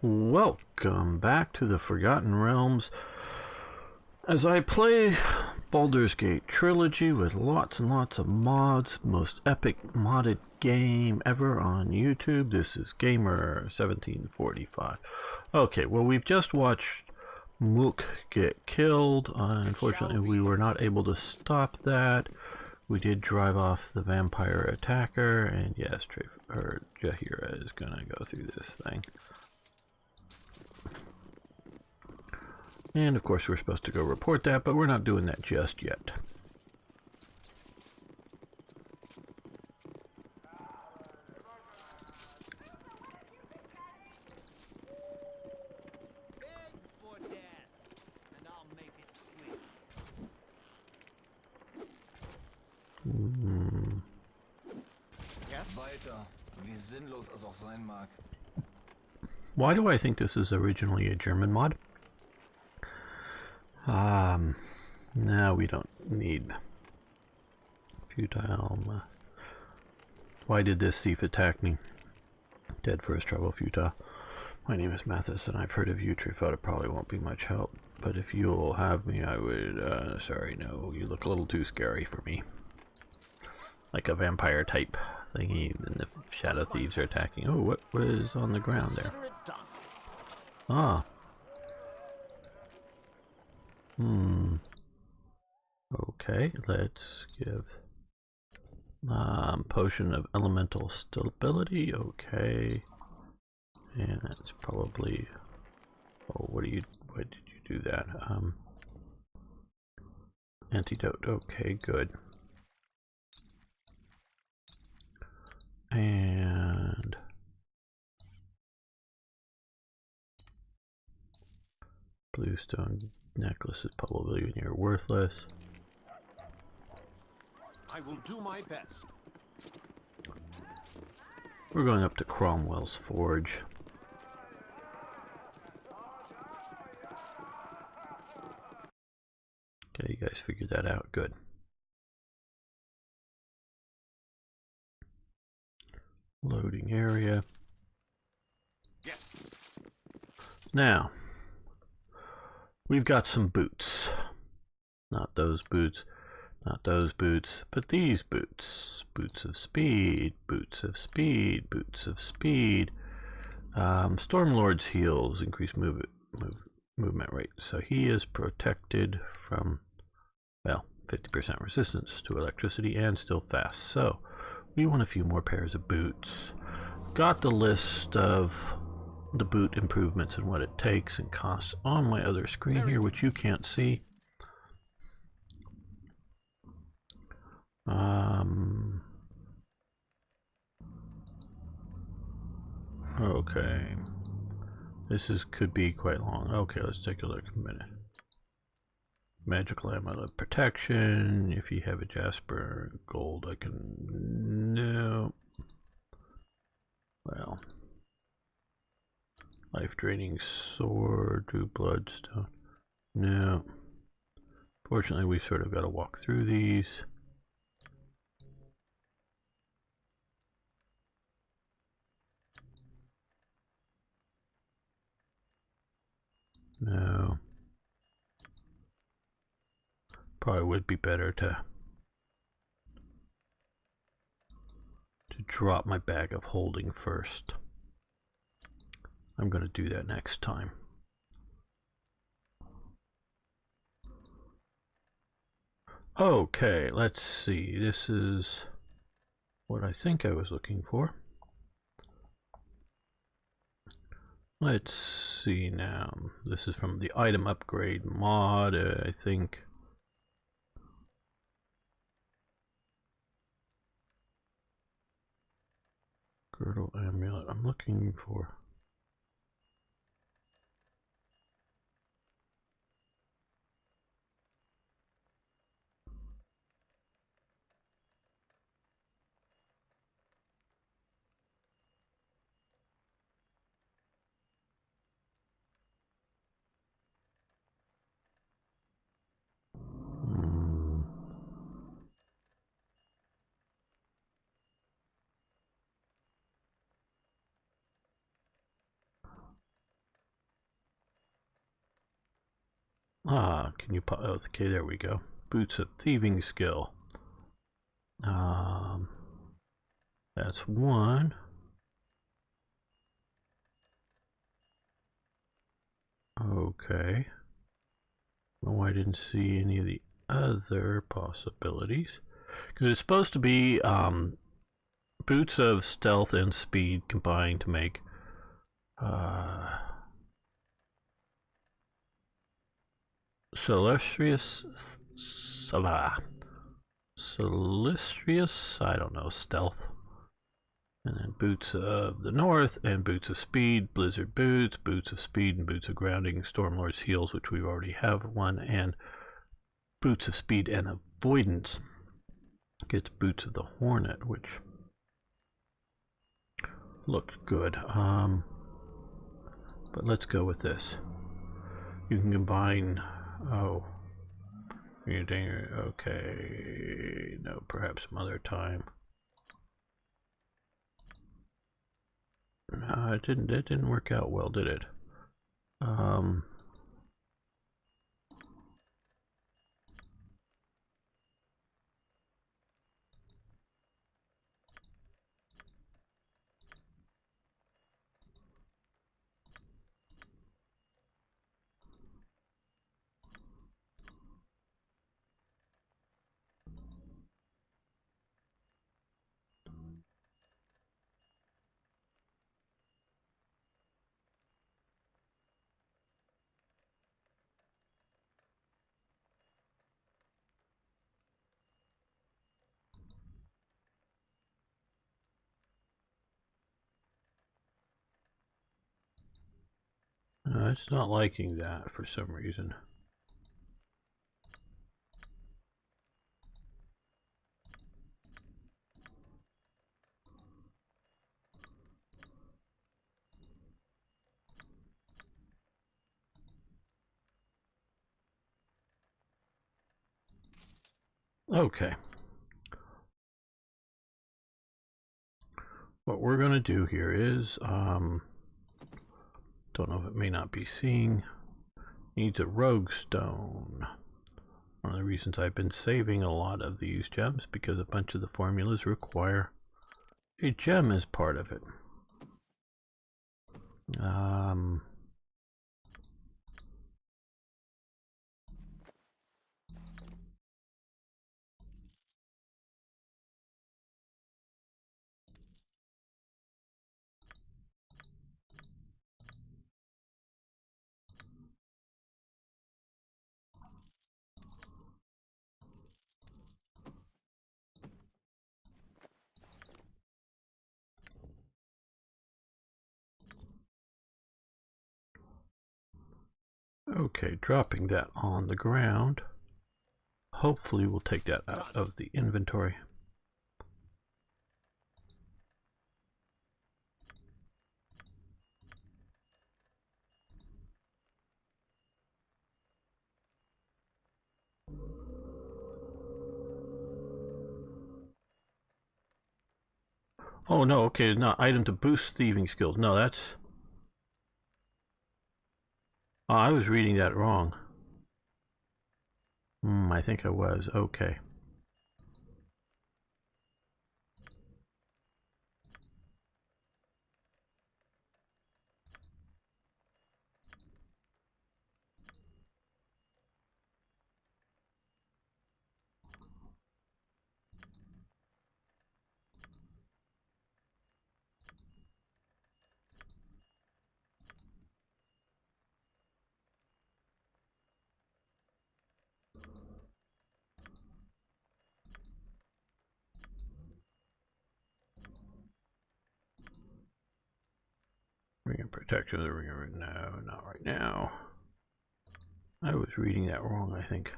Welcome back to the Forgotten Realms as I play Baldur's Gate Trilogy with lots and lots of mods. Most epic modded game ever on YouTube. This is Gamer1745. Okay, well, we've just watched Mook get killed. Unfortunately, we were not able to stop that. We did drive off the vampire attacker, and yes, Jaheira is gonna go through this thing. And of course we're supposed to go report that, but we're not doing that just yet. Why do I think this is originally a German mod? No, we don't need futile. Why did this thief attack me? Dead first trouble, futile. My name is Mathis, and I've heard of you. Thought it probably won't be much help, but if you'll have me, I would. Sorry, no, you look a little too scary for me. Like a vampire type thingy, and the shadow thieves are attacking. Oh, what was on the ground there? Ah. Okay, let's give potion of elemental stability. Okay, and that's probably. Oh, why did you do that? Antidote. Okay, good. And bluestone necklace is probably near worthless. I will do my best. We're going up to Cromwell's forge. Okay, you guys figured that out. Good. Loading area. Yes. Now, we've got some boots. Not those boots. Not those boots, but these boots. Boots of speed, boots of speed, boots of speed. Stormlord's heals increase movement rate, so he is protected from, well, 50% resistance to electricity and still fast. So we want a few more pairs of boots. Got the list of the boot improvements and what it takes and costs on my other screen here, which you can't see. Okay, this could be quite long. Okay, let's take a look a minute. Magical amulet protection. If you have a jasper gold, I can. No. Well, life draining sword, do bloodstone. No. Fortunately, we sort of got to walk through these. No. Probably would be better to drop my bag of holding first. I'm going to do that next time. Okay, let's see. This is what I think I was looking for. Let's see now. This is from the item upgrade mod, I think. Girdle amulet. I'm looking for. Can you pop? Okay, there we go. Boots of thieving skill. That's one. Okay. No, I didn't see any of the other possibilities. Because it's supposed to be boots of stealth and speed combined to make Cilistrious, I don't know, stealth. And then boots of the north and boots of speed, blizzard boots, boots of speed and boots of grounding, Stormlord's heels, which we already have one, and boots of speed and avoidance gets boots of the hornet, which looked good. But let's go with this. You can combine. Oh, okay. No, perhaps some other time. It didn't work out well, did it? It's not liking that for some reason. Okay. What we're going to do here is, don't know if it may not be seeing, needs a rogue stone. One of the reasons I've been saving a lot of these gems, because a bunch of the formulas require a gem as part of it. Okay, dropping that on the ground. Hopefully we'll take that out of the inventory. Oh no, okay, not item to boost thieving skills. No, that's... Oh, I was reading that wrong. I think I was. Okay. Ring of protection. No, not right now. I was reading that wrong, I think.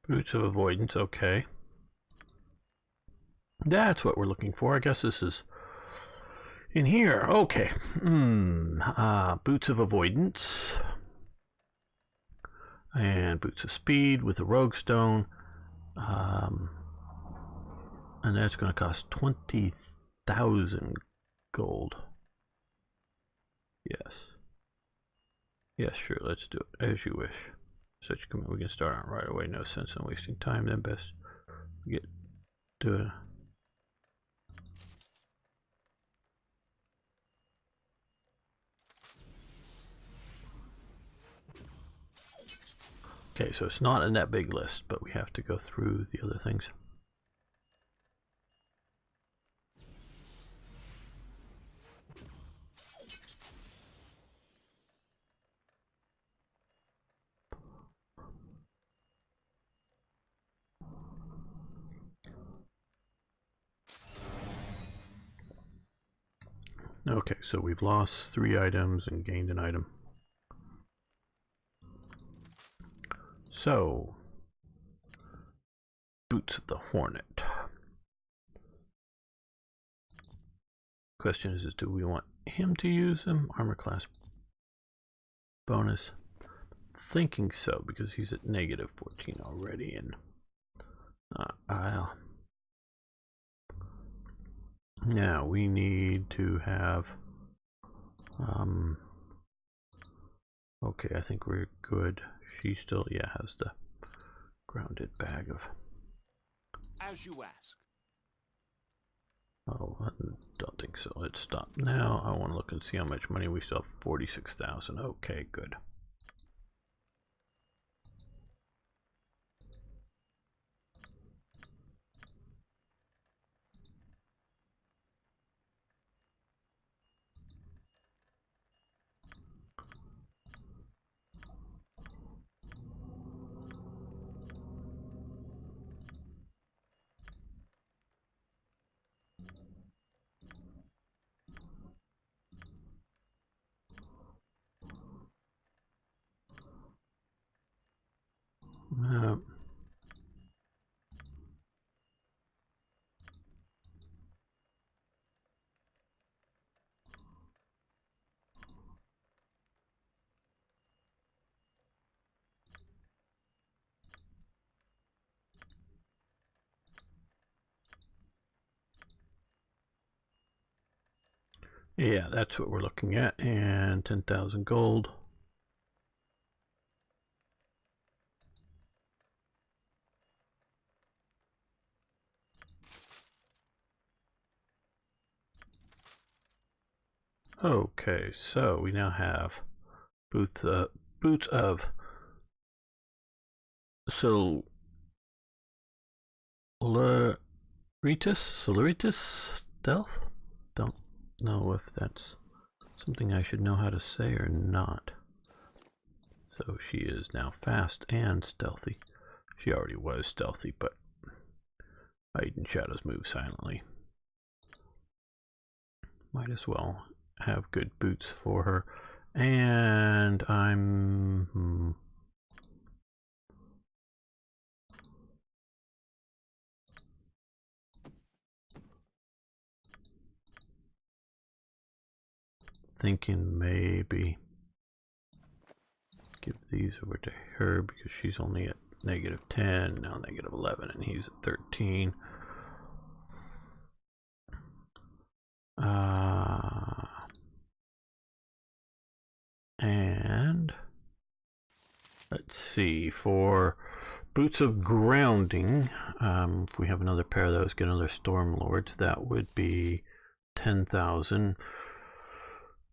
Boots of avoidance, okay. That's what we're looking for. I guess this is in here. Okay. Boots of avoidance. And Boots of Speed with a Rogue Stone. And that's going to cost 20,000 gold. Yes. Yes, sure, let's do it as you wish. Such command we can start on right away. No sense in wasting time. Then best get to it. Okay, so it's not in that big list, but we have to go through the other things. Okay, so we've lost 3 items and gained an item. So, Boots of the Hornet. Question is do we want him to use them? Armor class bonus. Thinking so, because he's at negative 14 already, and now we need to have okay, I think we're good. She still has the grounded bag of As you ask. Oh, I don't think so. Let's stop now. I want to look and see how much money we still have. 46,000. Okay, good. Yeah, that's what we're looking at. And 10,000 gold. Okay, so we now have boots of Solaritus stealth. Don't know if that's something I should know how to say or not. So she is now fast and stealthy. She already was stealthy, but hidden shadows move silently. Might as well have good boots for her. And I'm thinking maybe give these over to her because she's only at negative 10, now negative 11, and he's at 13. And let's see, for boots of grounding, if we have another pair of those, get another Storm Lords, that would be 10,000.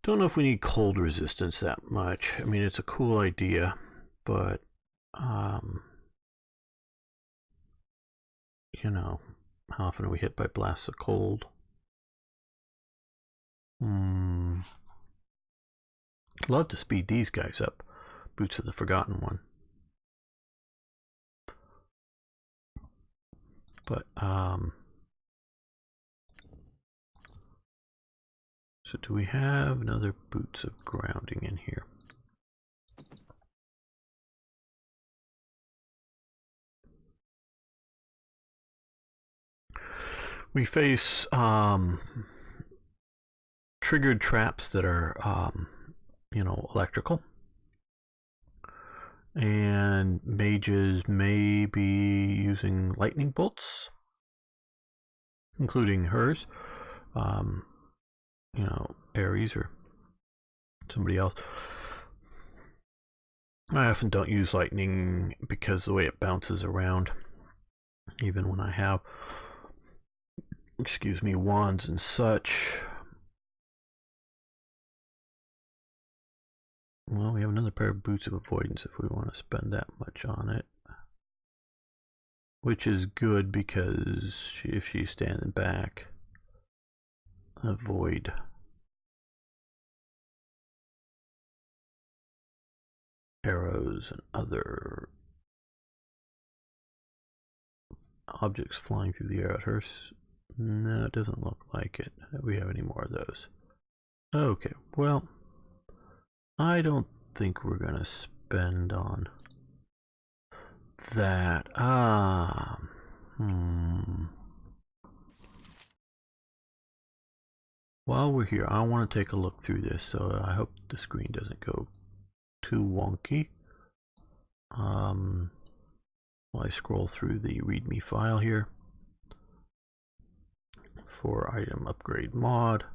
Don't know if we need cold resistance that much. I mean, it's a cool idea, but you know, how often are we hit by blasts of cold? Love to speed these guys up. Boots of the Forgotten One. But so do we have another boots of grounding in here? We face triggered traps that are you know, electrical, And mages may be using lightning bolts, including hers. You know, Ares or somebody else. I often don't use lightning because the way it bounces around, even when I have, excuse me, wands and such. Well, we have another pair of boots of avoidance if we want to spend that much on it. Which is good because if she's standing back, avoid arrows and other objects flying through the air at her. No, it doesn't look like it. We have any more of those. Okay, well, I don't think we're gonna spend on that. While we're here, I want to take a look through this, so I hope the screen doesn't go too wonky. While I scroll through the README file here for item upgrade mod.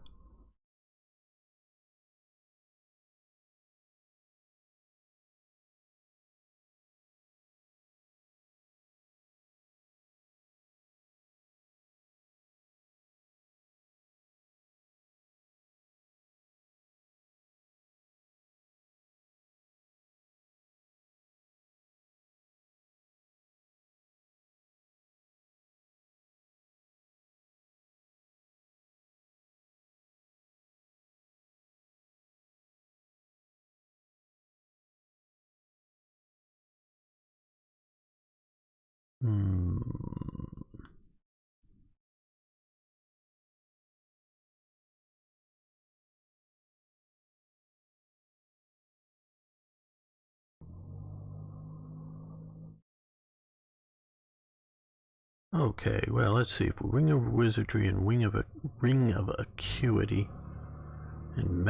Okay, well, let's see. If Ring of Wizardry and Ring of Acuity and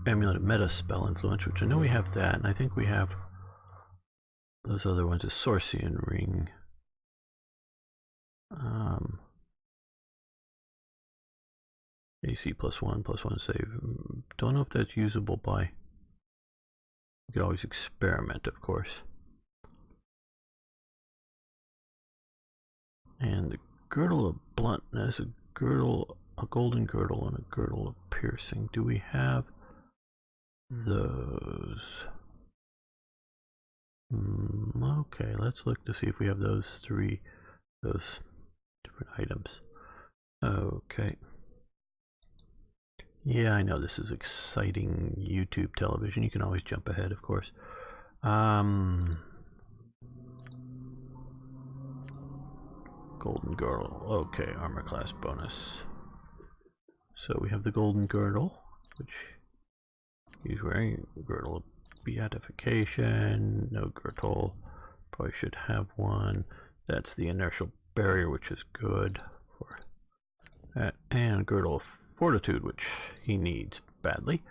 Amulet of Meta Spell Influence, which I know we have that, and I think we have those other ones, a Sorcean Ring. AC +1/+1 save. Don't know if that's usable by. You could always experiment, of course. And the Girdle of Bluntness, a golden girdle, and a girdle of piercing. Do we have those? Okay, let's look to see if we have those different items. Okay. Yeah, I know this is exciting YouTube television. You can always jump ahead, of course. Golden girdle. Okay, armor class bonus. So we have the golden girdle, which he's wearing. Girdle of beatification. No girdle. Probably should have one. That's the inertial barrier, which is good for that. And girdle of fortitude, which he needs badly.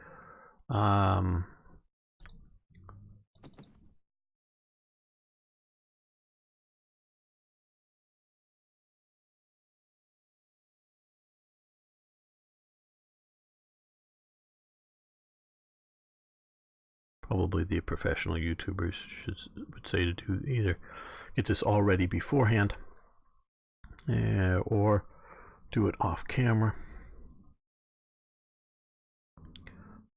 Probably the professional YouTubers would say to do either get this all ready beforehand, or do it off camera,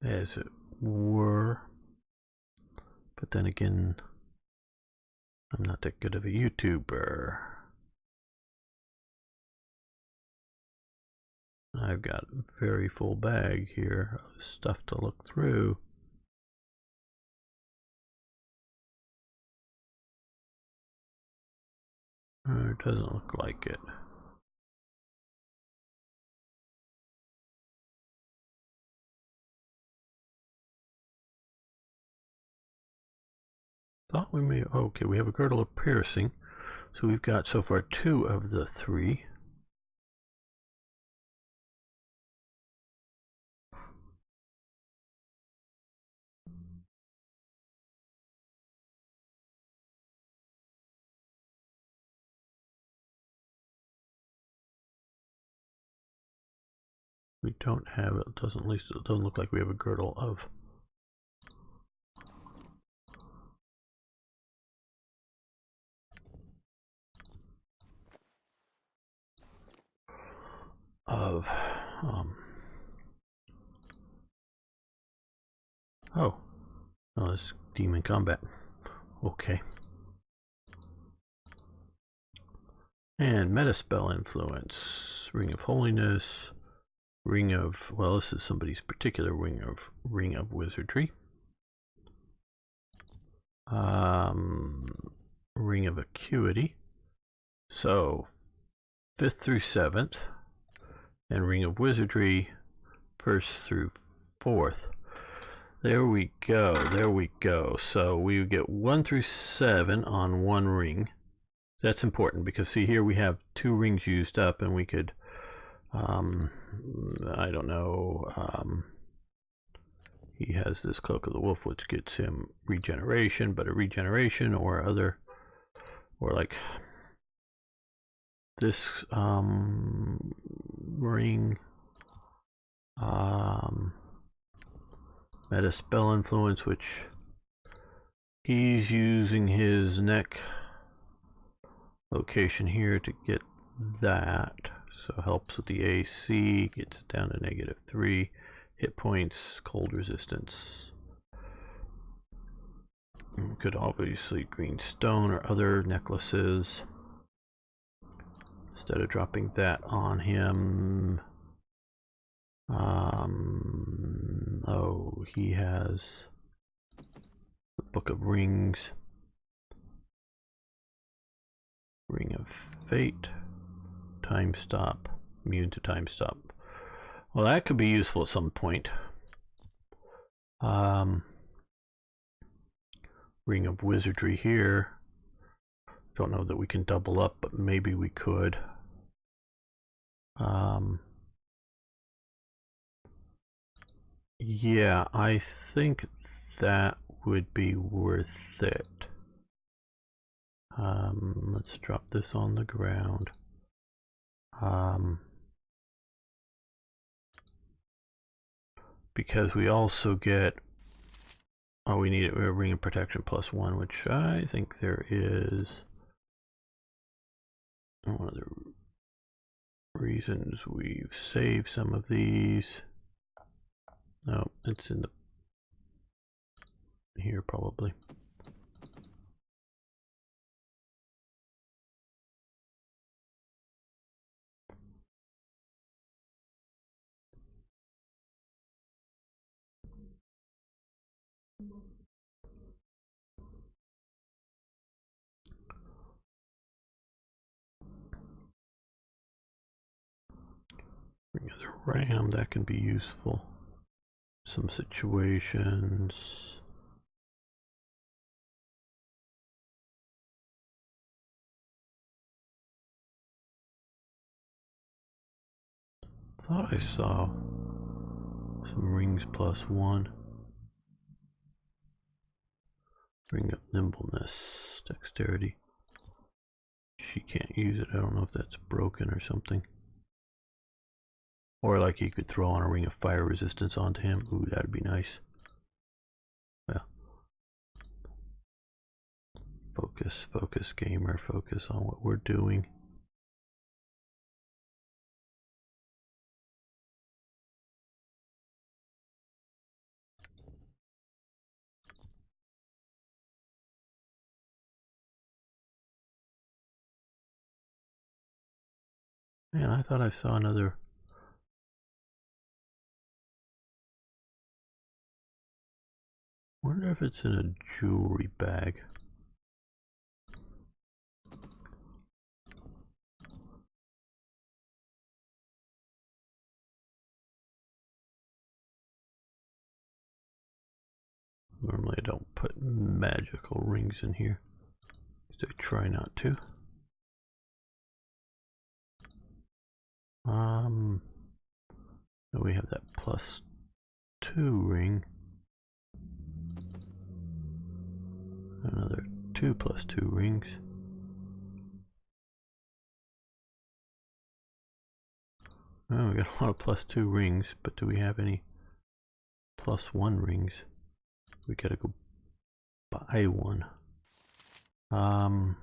as it were. But then again, I'm not that good of a YouTuber. I've got a very full bag here of stuff to look through. It doesn't look like it. Thought we may. Okay, we have a girdle of piercing. So we've got so far 2 of the 3. We don't have it. Doesn't, at least it doesn't look like we have a girdle of oh, it's demon combat. Okay. And metaspell influence, Ring of Holiness, Ring of, well, this is somebody's particular ring of wizardry. Ring of Acuity. So 5th through 7th, and Ring of Wizardry 1st through 4th. There we go, there we go. So we would get 1 through 7 on one ring. That's important because see here we have 2 rings used up, and we could, I don't know, he has this Cloak of the Wolf which gets him regeneration, but a regeneration or other, or like this ring, meta spell influence, which he's using his neck location here to get that, so helps with the AC, gets it down to -3 hit points, cold resistance. Could obviously green stone or other necklaces instead of dropping that on him. Oh, he has the Book of Rings, Ring of Fate, Time Stop, immune to Time Stop. Well, that could be useful at some point. Ring of Wizardry here. Don't know that we can double up, but maybe we could. Yeah, I think that would be worth it. Let's drop this on the ground. Because we also get, oh, we need a ring of protection +1, which I think there is. One of the reasons we've saved some of these. No, it's in the here probably. Ring of the Ram, that can be useful. Some situations. Thought I saw some rings +1. Ring of Nimbleness, Dexterity. She can't use it. I don't know if that's broken or something. Or like you could throw on a Ring of Fire Resistance onto him. Ooh, that'd be nice. Well, focus, focus, gamer, focus on what we're doing. Man, I thought I saw another. Wonder if it's in a jewelry bag. Normally I don't put magical rings in here. I try not to. We have that +2 ring. Another 2 +2 rings. Oh, we got a lot of +2 rings, but do we have any +1 rings? We gotta go buy one. Oh,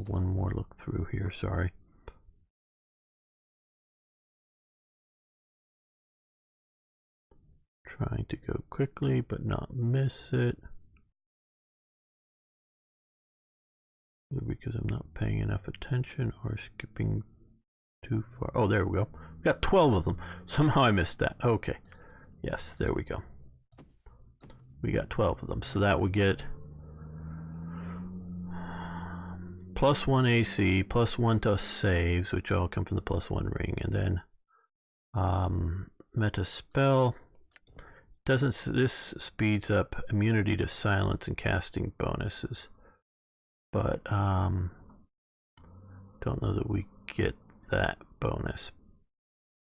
one more look through here, sorry. Trying to go quickly, but not miss it. Either because I'm not paying enough attention or skipping too far. Oh, there we go. We got 12 of them. Somehow I missed that. Okay. Yes, there we go. We got 12 of them. So that would get +1 AC, +1 to saves, which all come from the +1 ring, and then meta spell. Doesn't this speeds up immunity to silence and casting bonuses, but don't know that we get that bonus,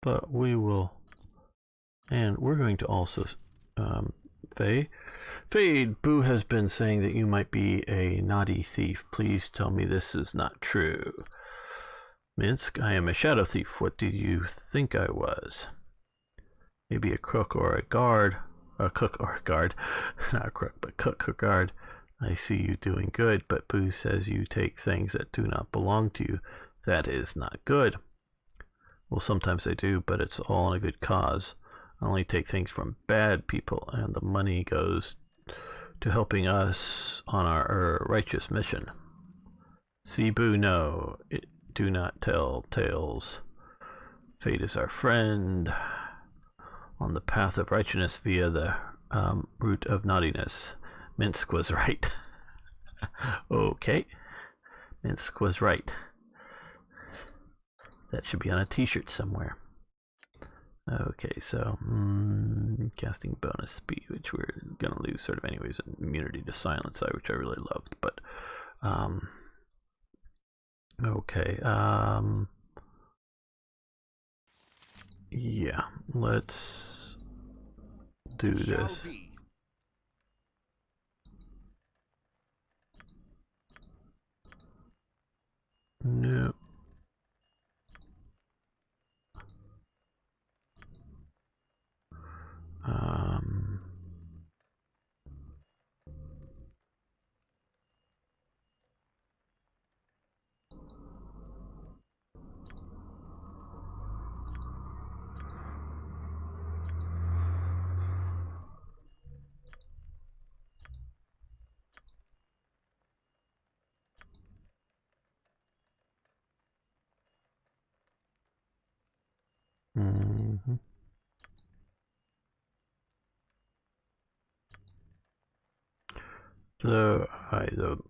but we will. And we're going to also Fade, Boo has been saying that you might be a naughty thief. Please tell me this is not true. Minsk, I am a shadow thief. What do you think I was? Maybe a crook or a guard. A cook or a guard. Not a crook, but cook or guard. I see you doing good, but Boo says you take things that do not belong to you. That is not good. Well, sometimes I do, but it's all in a good cause. I only take things from bad people, and the money goes to helping us on our righteous mission. See, Boo, no, do not tell tales. Fate is our friend on the path of righteousness via the route of naughtiness. Minsk was right. Okay, Minsk was right. That should be on a t-shirt somewhere. Okay, so casting bonus speed, which we're gonna lose sort of anyways, and immunity to silence, which I really loved, but okay, yeah, let's do this. No. So, though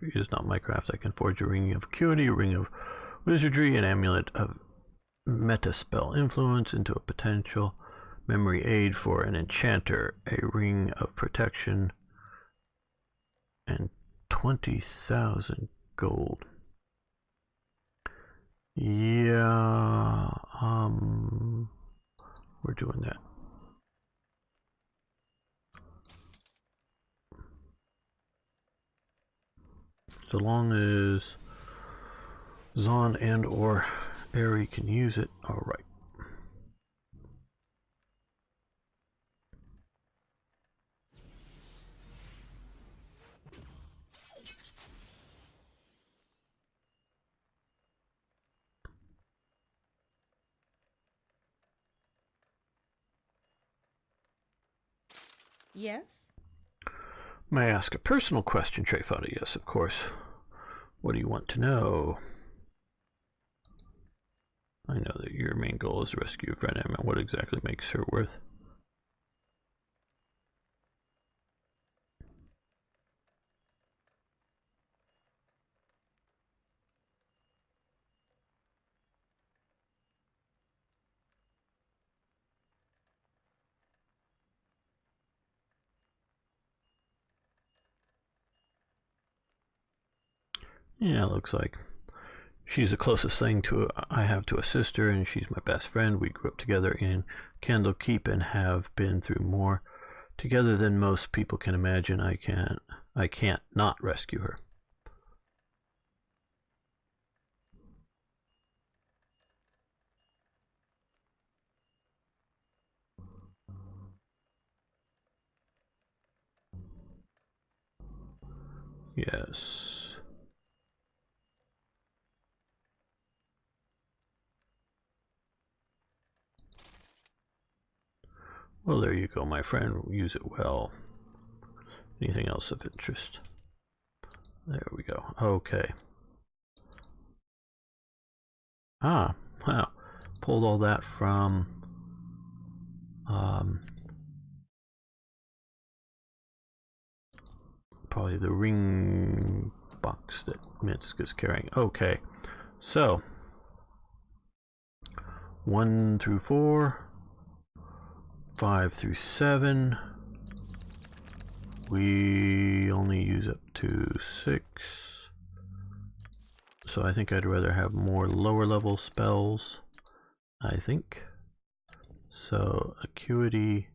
it is not my craft, I can forge a ring of acuity, a ring of wizardry, an amulet of meta spell influence into a potential memory aid for an enchanter, a ring of protection, and 20,000 gold. Yeah, we're doing that. So long as Zon and or Barry can use it, all right. Yes? May I ask a personal question, Treyfada? Yes, of course. What do you want to know? I know that your main goal is to rescue your friend Emma. What exactly makes her worth? Yeah, it looks like she's the closest thing I have to a sister, and she's my best friend. We grew up together in Candlekeep and have been through more together than most people can imagine. I can't not rescue her. Yes. Well, there you go, my friend. Use it well. Anything else of interest? There we go. Okay. Ah, wow. Pulled all that from probably the ring box that Minsk is carrying. Okay, so 1 through 4, 5 through 7. We only use up to 6. So I think I'd rather have more lower level spells, I think. So acuity.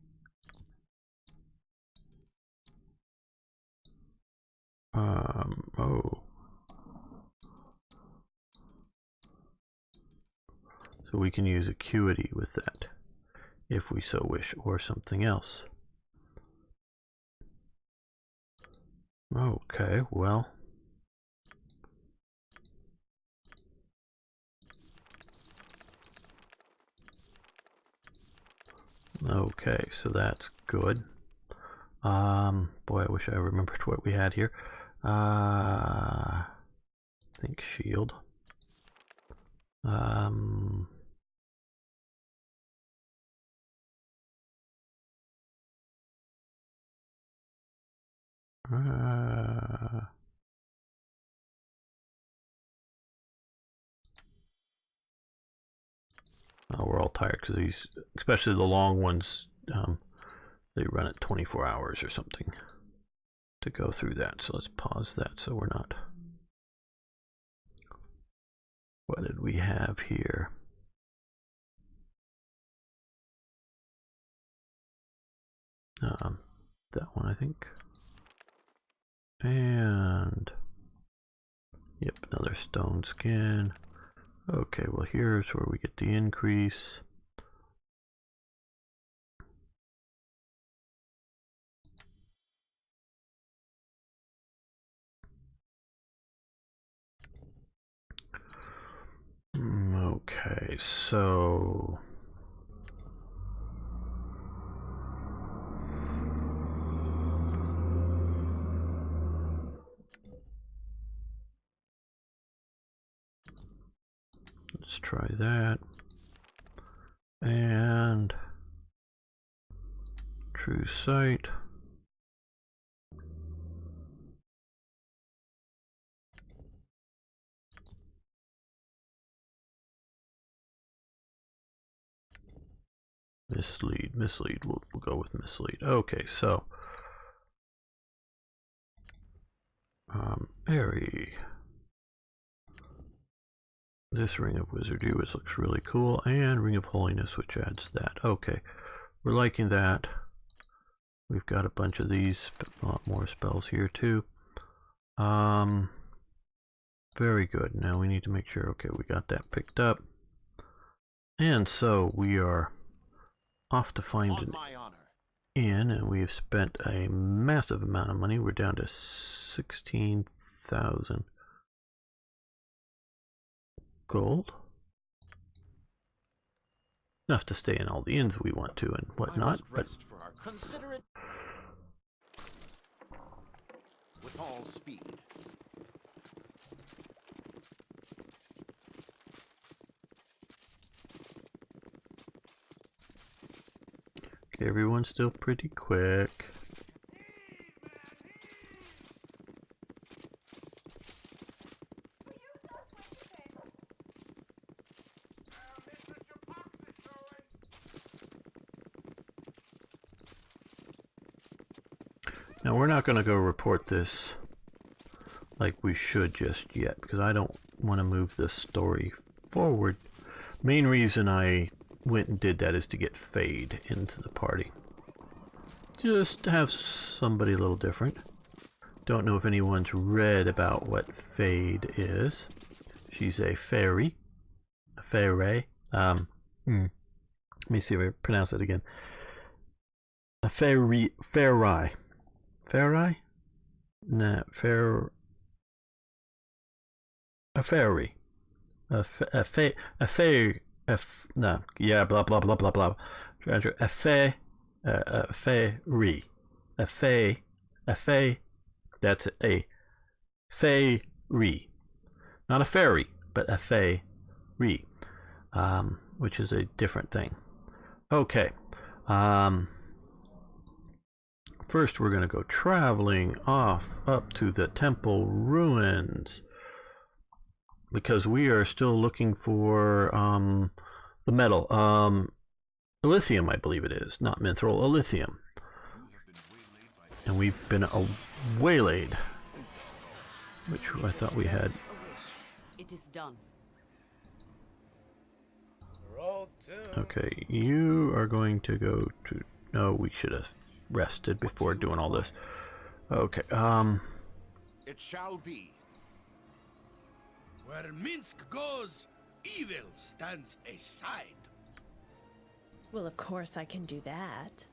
Oh. So we can use acuity with that, if we so wish, or something else. Okay, well. Okay, so that's good. Boy, I wish I remembered what we had here. I think shield. We're all tired because these, especially the long ones, they run at 24 hours or something to go through that. So let's pause that so we're not. What did we have here? That one, I think. And yep, another stone skin. Okay, well here's where we get the increase. Okay, so let's try that. And true sight. Mislead, we'll go with mislead. Okay, so Airy. This Ring of Wizardry, which looks really cool, and Ring of Holiness, which adds that. Okay, we're liking that. We've got a bunch of these, a lot more spells here too. Very good. Now we need to make sure, okay, we got that picked up. And so we are off to find an inn, and we have spent a massive amount of money. We're down to 16,000 gold. Enough to stay in all the inns we want to and whatnot, but consider it with all speed. okay, everyone's still pretty quick. Now we're not going to go report this like we should just yet, because I don't want to move this story forward. Main reason I went and did that is to get Fade into the party. Just have somebody a little different. Don't know if anyone's read about what Fade is. She's a fairy. A fairy. Let me see if I pronounce it again. A fairy. Fairy? Nah, a fairy. No, yeah, blah, blah, blah, blah, blah. A fairy. A fay, a fay, that's a fairy. Not a fairy, but a fairy, which is a different thing. Okay. First, we're going to go traveling off up to the temple ruins because we are still looking for the metal. Lithium, I believe it is. Not mithril, lithium. And we've been waylaid, which I thought we had. It is done. Okay, you are going to go to... No, we should have rested before doing all this. Okay, It shall be. Where Minsk goes, evil stands aside. Well, of course I can do that.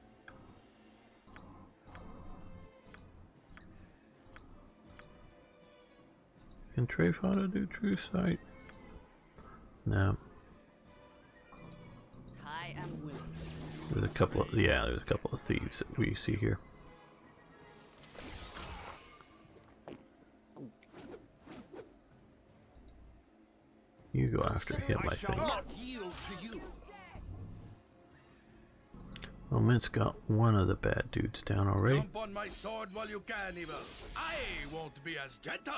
Can Trayfana do true sight? No. I am willing. There's a couple of thieves that we see here. You go after him, I think. Not yield to you. Well, Mint's got one of the bad dudes down already. Jump on my sword while you can, evil. I won't be as gentle.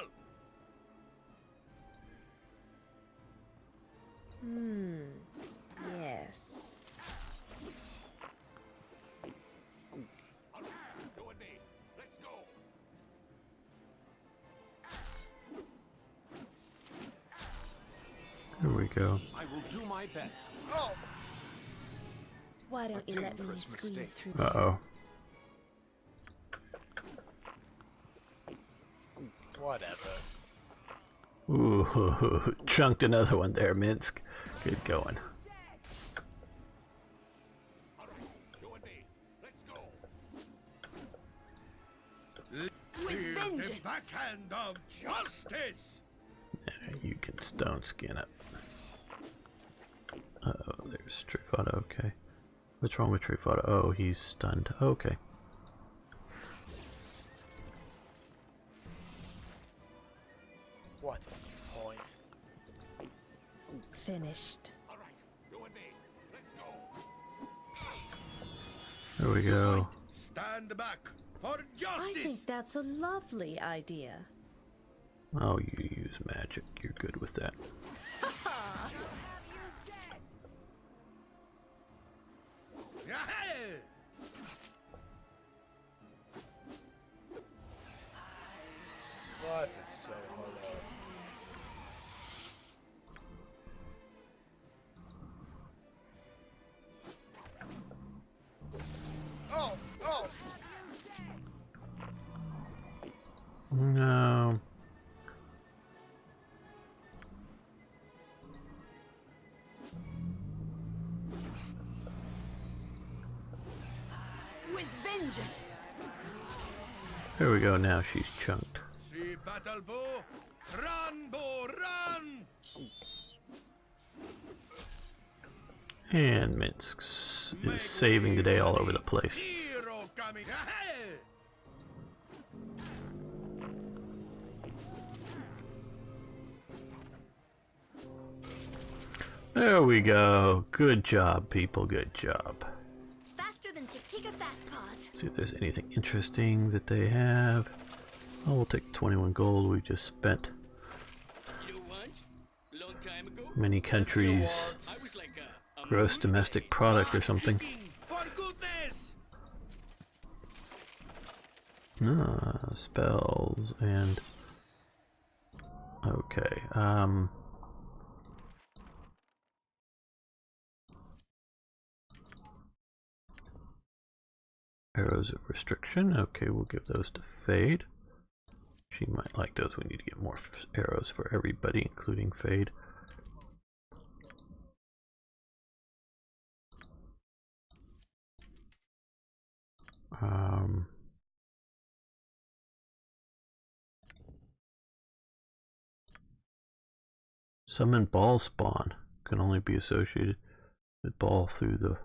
Yes. Let's go. Here we go. I will do my best. Why don't you let me Christmas squeeze Day. through? Uh-oh. Whatever. Ooh, chunked another one there, Minsk. Good going. Feel the backhand of justice. You can stone skin it. Uh-oh, there's Trifada, okay. What's wrong with Trifada? Oh, he's stunned. Okay. What is the point? Finished. There we go. Stand back for I justice. think that's a lovely idea. Oh, you use magic. You're good with that. Yahoo! Life is so hollow. Oh! Oh! No. With vengeance. There we go. Now she's chunked. See battle bow. Run, bow, run! And Minsk is saving the day all over the place. Hero coming. Yahoo! There we go. Good job, people. Good job. Faster than Chick-Tika Fast Paws. See if there's anything interesting that they have. Oh, we'll take 21 gold we just spent. You know what? Long time ago, Many countries. I was like a Gross domestic product or something. For goodness! Spells and... Okay, Arrows of Restriction. Okay, we'll give those to Fade. She might like those. We need to get more arrows for everybody, including Fade. Summon ball spawn. Can only be associated with ball through the...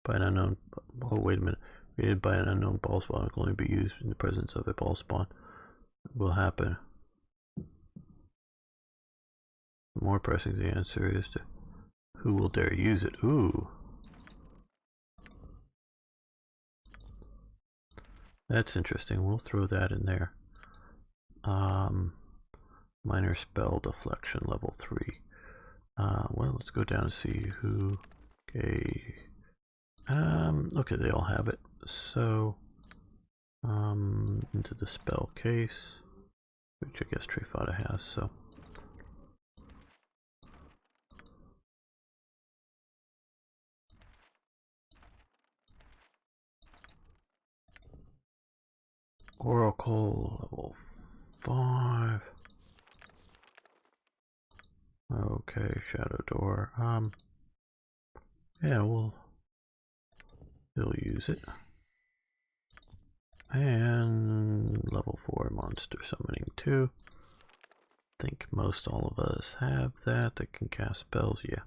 by an unknown... oh, wait a minute. Created by an unknown ball spawn. Can only be used in the presence of a ball spawn. What will happen? The more pressing the answer is to who will dare use it. Ooh. That's interesting. We'll throw that in there. Minor spell deflection level 3. Well, let's go down and see who. Okay. Okay, they all have it. So, into the spell case, which I guess Trifada has. So. Oracle level 5. Okay, Shadow Door. Yeah, we'll use it. And level 4 monster summoning 2. I think most all of us have that. That can cast spells, yeah.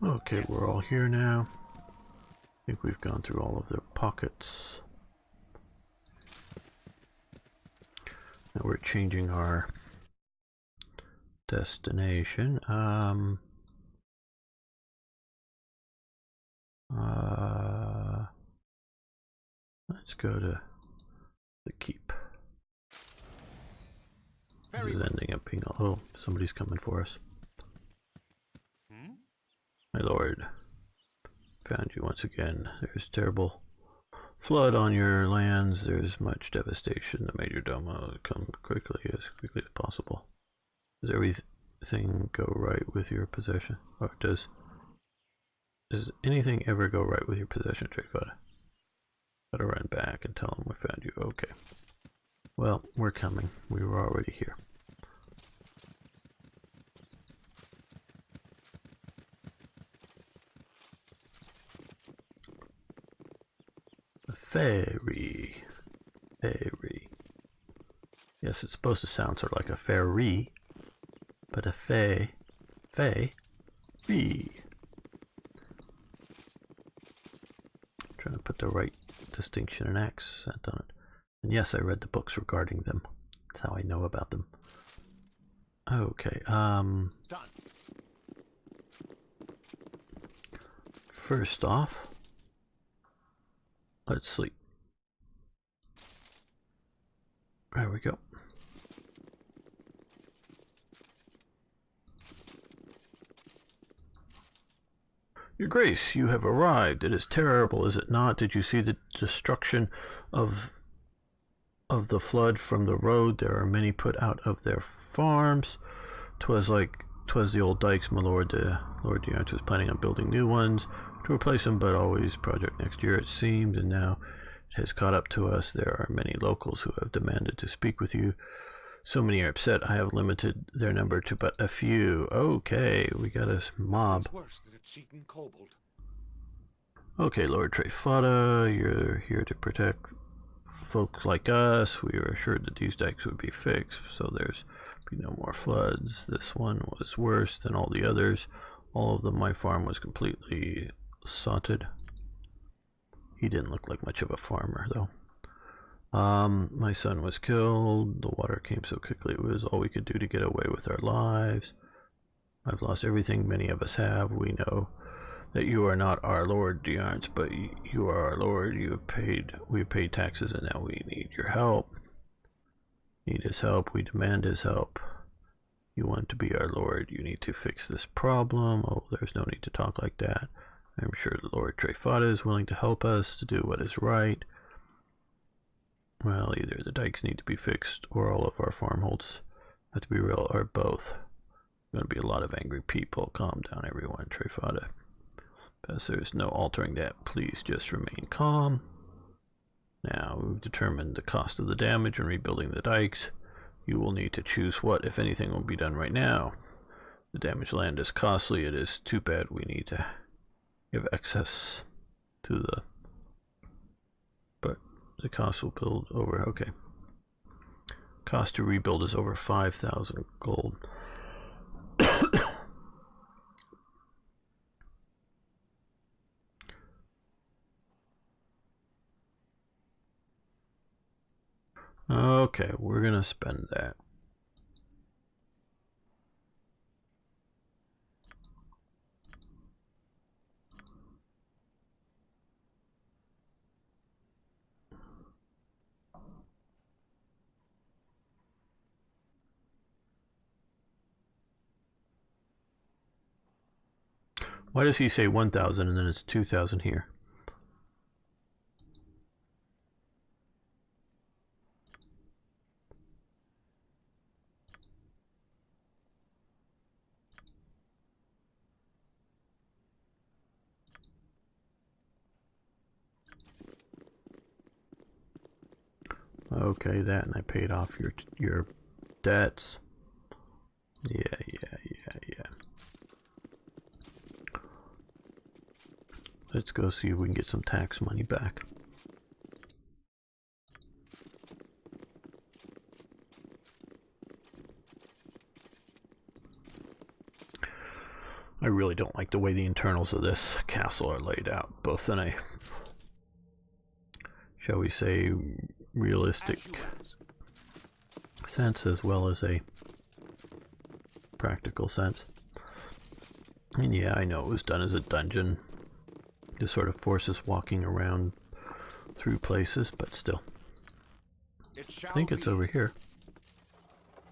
Okay, we're all here now. I think we've gone through all of their pockets. Now we're changing our destination. Let's go to the keep. This is ending up being... oh, somebody's coming for us. My lord, found you once again. There's terrible flood on your lands. There's much devastation. The major domo come as quickly as possible. Does everything go right with your possession? Or does anything ever go right with your possession, Trifada? Gotta run back and tell them we found you. Okay. Well, we're coming. We were already here. Fairy. Yes, it's supposed to sound sort of like a fairy, but a fairy. Trying to put the right distinction and accent on it. And yes, I read the books regarding them. That's how I know about them. Okay, Done. First off, let's sleep. There we go. Your Grace, you have arrived. It is terrible, is it not? Did you see the destruction of the flood from the road? There are many put out of their farms. 'Twas the old dikes, my lord. Lord D'Arch was planning on building new ones to replace them, but always project next year it seemed, and now it has caught up to us. There are many locals who have demanded to speak with you. So many are upset. I have limited their number to but a few. Okay, we got a mob. It's worse than a cheating kobold. Okay, Lord Trifada, you're here to protect folks like us. We were assured that these dikes would be fixed, so there's be no more floods. This one was worse than all the others. All of them, my farm was completely sodded. He didn't look like much of a farmer, though. My son was killed. The water came so quickly it was all we could do to get away with our lives. I've lost everything many of us have. We know that you are not our Lord D'Arch, but you are our Lord. We have paid taxes, and now we need your help. Need his help. We demand his help. You want to be our Lord. You need to fix this problem. Oh, there's no need to talk like that. I'm sure the Lord Trifada is willing to help us to do what is right. Well, either the dikes need to be fixed or all of our farmholds have to be real, or both. Going to be a lot of angry people. Calm down, everyone, Trifada. Because there's no altering that. Please just remain calm. Now, we've determined the cost of the damage in rebuilding the dikes. You will need to choose what, if anything, will be done right now. The damaged land is costly. It is too bad we need to give access to the... But the cost will build over... Okay. Cost to rebuild is over 5,000 gold. Okay, we're gonna spend that. Why does he say 1,000 and then it's 2,000 here? Okay, that, and I paid off your debts. Yeah. Let's go see if we can get some tax money back. I really don't like the way the internals of this castle are laid out, both in a, shall we say, realistic sense as well as a practical sense. And yeah, I know it was done as a dungeon to sort of force us walking around through places, but still. I think it's over here.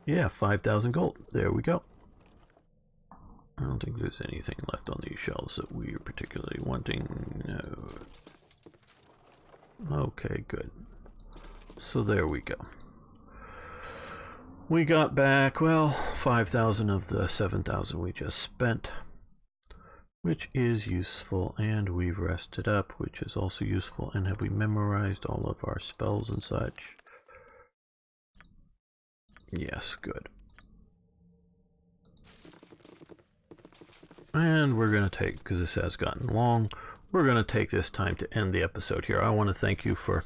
Yeah, 5,000 gold. There we go. I don't think there's anything left on these shelves that we are particularly wanting. No. Okay, good. So there we go. We got back, well, 5,000 of the 7,000 we just spent, which is useful, and we've rested up, which is also useful. And have we memorized all of our spells and such? Yes, good. And we're going to take, because this has gotten long, we're going to take this time to end the episode here. I want to thank you for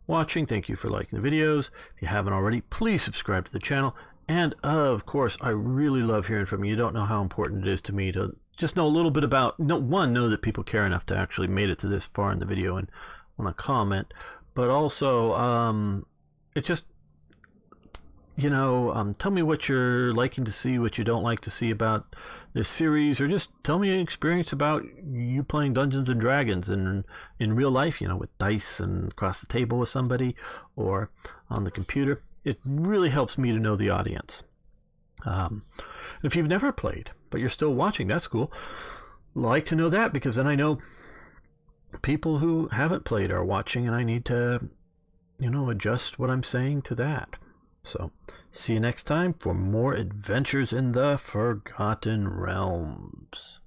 watching. Thank you for liking the videos. If you haven't already, please subscribe to the channel. And of course, I really love hearing from you. You don't know how important it is to me to just know a little bit about, know that people care enough to actually made it to this far in the video and want to comment. But also, it just, tell me what you're liking to see, what you don't like to see about this series, or just tell me an experience about you playing Dungeons and Dragons in real life, with dice and across the table with somebody or on the computer. It really helps me to know the audience. If you've never played, but you're still watching, that's cool. Like to know that, because then I know people who haven't played are watching, and I need to, adjust what I'm saying to that. So, see you next time for more adventures in the Forgotten Realms.